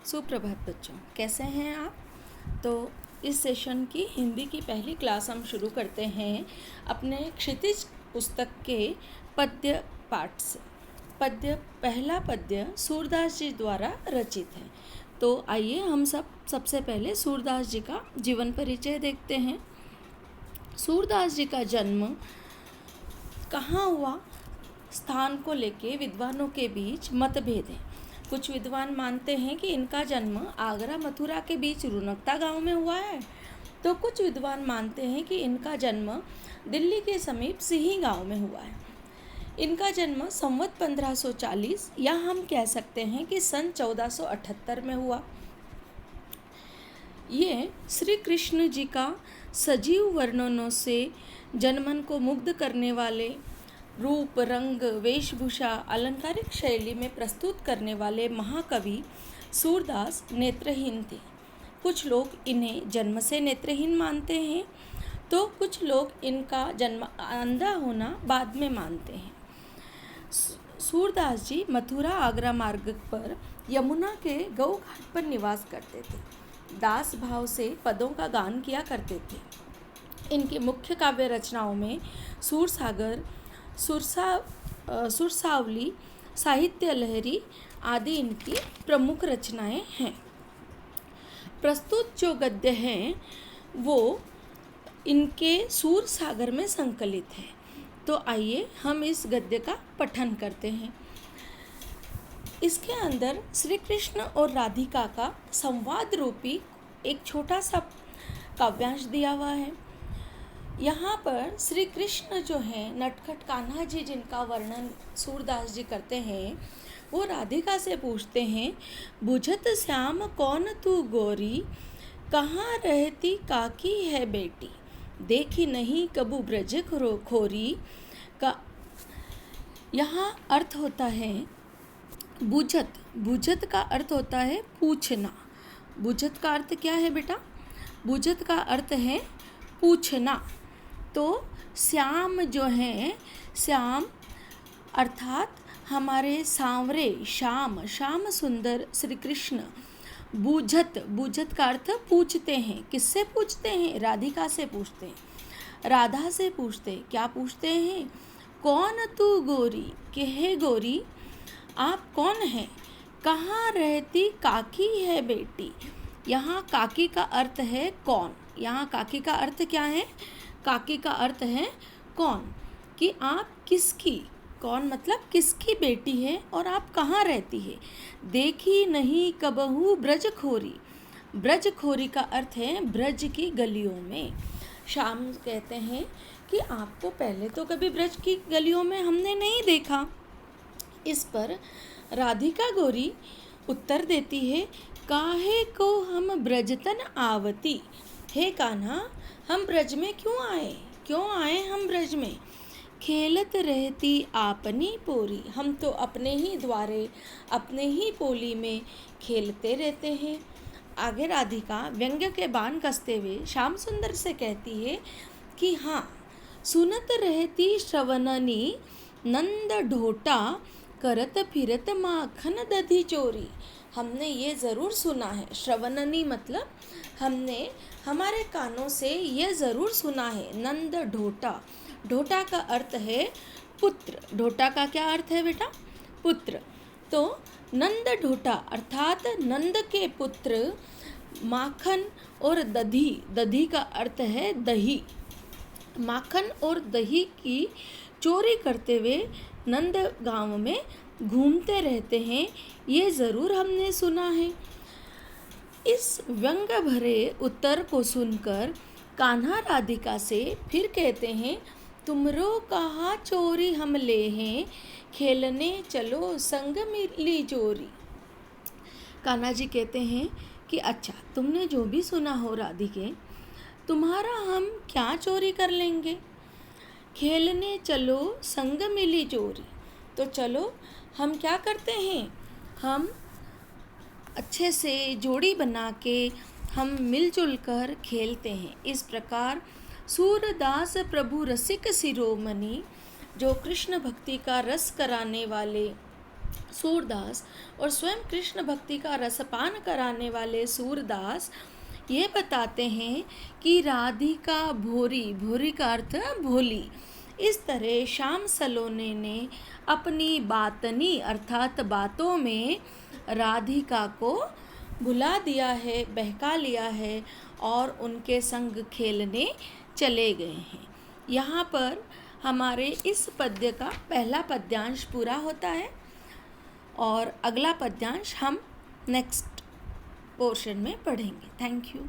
सुप्रभात बच्चों, कैसे हैं आप। तो इस सेशन की हिंदी की पहली क्लास हम शुरू करते हैं अपने क्षितिज पुस्तक के पद्य पाठ से। पहला पद्य सूरदास जी द्वारा रचित है। तो आइए हम सबसे पहले सूरदास जी का जीवन परिचय देखते हैं। सूरदास जी का जन्म कहाँ हुआ, स्थान को लेके विद्वानों के बीच मतभेद है। कुछ विद्वान मानते हैं कि इनका जन्म आगरा मथुरा के बीच रुनकता गांव में हुआ है, तो कुछ विद्वान मानते हैं कि इनका जन्म दिल्ली के समीप सिही गांव में हुआ है। इनका जन्म संवत 1540 या हम कह सकते हैं कि सन 1478 में हुआ। ये श्री कृष्ण जी का सजीव वर्णनों से जनमन को मुग्ध करने वाले, रूप रंग वेशभूषा अलंकारिक शैली में प्रस्तुत करने वाले महाकवि सूरदास नेत्रहीन थे। कुछ लोग इन्हें जन्म से नेत्रहीन मानते हैं, तो कुछ लोग इनका जन्म अंधा होना बाद में मानते हैं। सूरदास जी मथुरा आगरा मार्ग पर यमुना के गौ घाट पर निवास करते थे। दास भाव से पदों का गान किया करते थे। इनके मुख्य काव्य रचनाओं में सूरसागर, सुरसावली, साहित्य लहरी आदि इनकी प्रमुख रचनाएं हैं। प्रस्तुत जो गद्य हैं वो इनके सूरसागर में संकलित है। तो आइए हम इस गद्य का पठन करते हैं। इसके अंदर श्री कृष्ण और राधिका का संवाद रूपी एक छोटा सा काव्यांश दिया हुआ है। यहाँ पर श्री कृष्ण जो हैं, नटखट कान्हा जी, जिनका वर्णन सूरदास जी करते हैं, वो राधिका से पूछते हैं, बुझत श्याम कौन तू गोरी, कहाँ रहती काकी है बेटी, देखी नहीं कबू ब्रज खोरी का। यहाँ अर्थ होता है बुझत। बुझत का अर्थ होता है पूछना। बुझत का अर्थ क्या है बेटा? बुझत का अर्थ है पूछना। तो श्याम जो हैं, श्याम अर्थात हमारे सांवरे श्याम सुंदर श्री कृष्ण। बुझत, बुझत का अर्थ पूछते हैं। किससे पूछते हैं? राधिका से पूछते हैं, राधा से पूछते हैं। क्या पूछते हैं? कौन तू गोरी, कि हे गोरी आप कौन हैं? कहाँ रहती काकी है बेटी। यहाँ काकी का अर्थ है कौन। यहाँ काकी का अर्थ क्या है? काकी का अर्थ है कौन, कि आप किसकी, कौन मतलब किसकी बेटी है और आप कहाँ रहती है। देखी नहीं कबहू ब्रजखोरी। ब्रजखोरी का अर्थ है ब्रज की गलियों में। श्याम कहते हैं कि आपको पहले तो कभी ब्रज की गलियों में हमने नहीं देखा। इस पर राधिका गोरी उत्तर देती है, काहे को हम ब्रजतन आवती। हे कान्हा, हम ब्रज में क्यों आए हम ब्रज में। खेलत रहती आपनी पोरी, हम तो अपने ही द्वारे अपने ही पोली में खेलते रहते हैं। आगे राधिका व्यंग्य के बाण कसते हुए श्याम सुंदर से कहती है कि हाँ, सुनत रहती श्रवणनी नंद ढोटा, करत फिरत माखन दधी चोरी। हमने ये ज़रूर सुना है, श्रवणनी मतलब हमने हमारे कानों से ये ज़रूर सुना है, नंद ढोटा। ढोटा का अर्थ है पुत्र। ढोटा का क्या अर्थ है बेटा? पुत्र। तो नंद ढोटा अर्थात नंद के पुत्र माखन और दधी। दधी का अर्थ है दही। माखन और दही की चोरी करते हुए नंद गांव में घूमते रहते हैं, ये ज़रूर हमने सुना है। इस व्यंग भरे उत्तर को सुनकर कान्हा राधिका से फिर कहते हैं, तुमरो कहा चोरी हम ले हैं, खेलने चलो संग मिली चोरी। कान्हा जी कहते हैं कि अच्छा, तुमने जो भी सुना हो राधिके, तुम्हारा हम क्या चोरी कर लेंगे। खेलने चलो संग मिली चोरी। तो चलो हम क्या करते हैं, हम अच्छे से जोड़ी बना के हम मिलजुल कर खेलते हैं। इस प्रकार सूरदास प्रभु रसिक शिरोमणि, जो कृष्ण भक्ति का रस कराने वाले सूरदास और स्वयं कृष्ण भक्ति का रसपान कराने वाले सूरदास ये बताते हैं कि राधिका भोरी, भोरी का अर्थ भोली, इस तरह श्याम सलोने ने अपनी बातनी अर्थात बातों में राधिका को भुला दिया है, बहका लिया है और उनके संग खेलने चले गए हैं। यहाँ पर हमारे इस पद्य का पहला पद्यांश पूरा होता है और अगला पद्यांश हम नेक्स्ट पोर्शन में पढ़ेंगे। Thank you.